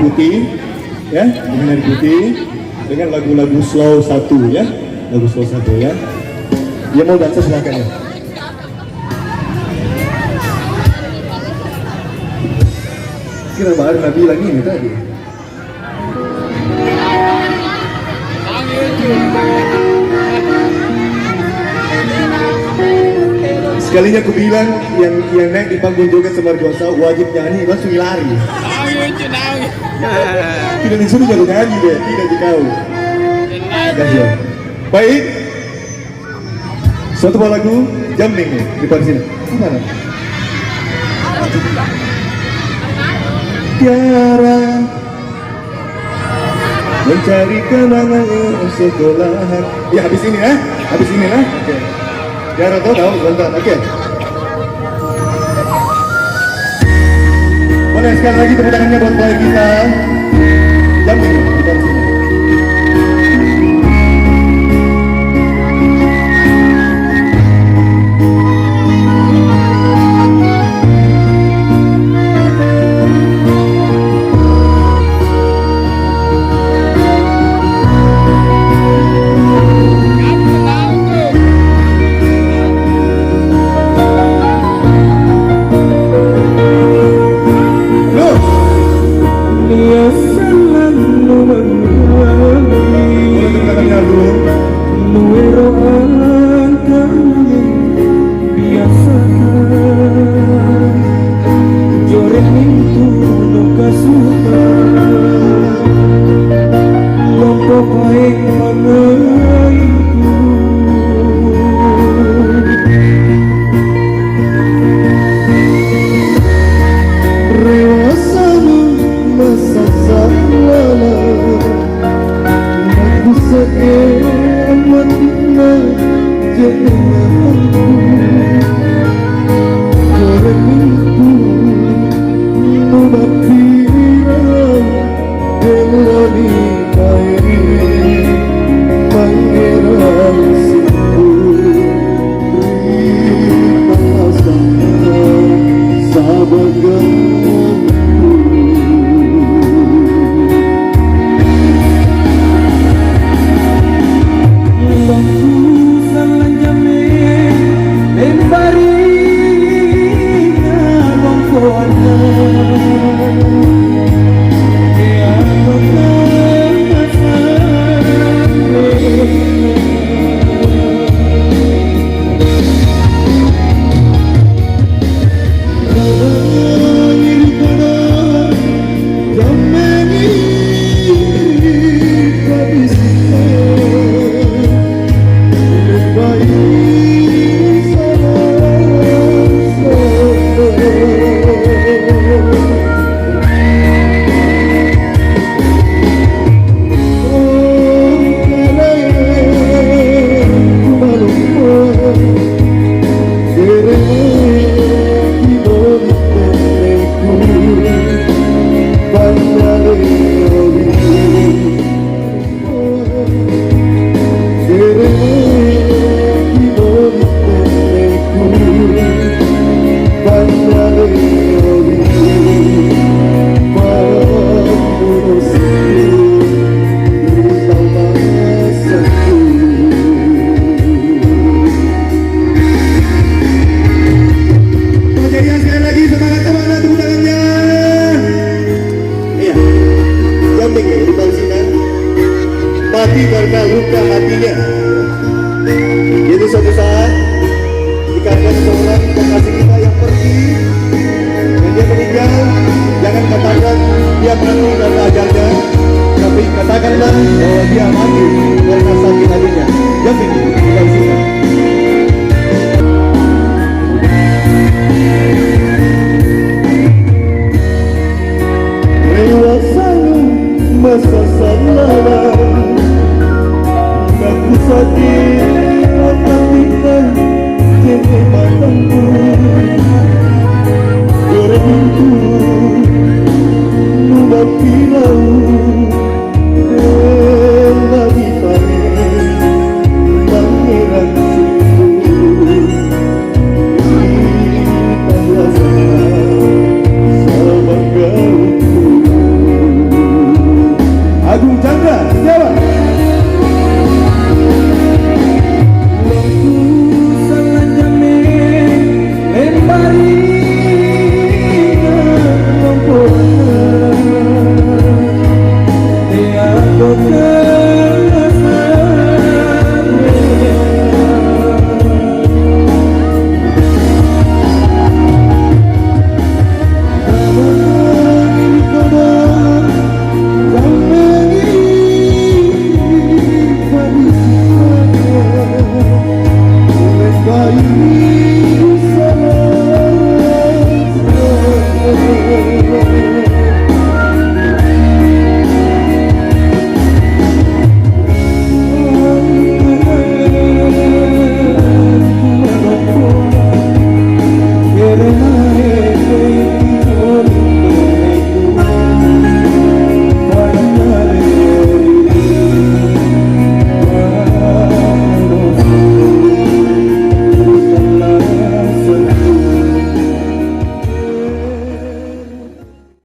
putih, ya, dengan air putih, dengan lagu-lagu slow satu, ya, lagu slow satu, ya. Dia mau dansa silakan ya. Kira baru Nabi lagi ini tadi. Sekalinya aku bilang yang naik di panggung joget Semargosa wajib nyanyi, langsung lari. Tidak disuruh jago nyanyi deh, tidak dikau. Kasih. Baik. Suatu buah lagu Jamning nih di depan sini. Mana? Tiara mencari kenangan sekolahan. Ya habis ini ya, habis ini ya. Oke. Tiara tahu bentar. Oke. Boleh sekali lagi tepuk tangannya buat player kita. Jamning di depan sini. Mati karena luka hatinya. Jadi suatu saat jika ada seseorang kekasih kita yang pergi dan dia meninggal, jangan katakan dia mati karena ajalnya, tapi katakanlah bahwa dia mati karena sakit hatinya. Jadi kita sini. Masa salah aku sakit hatikan jadi mataku berhenti nubah pilau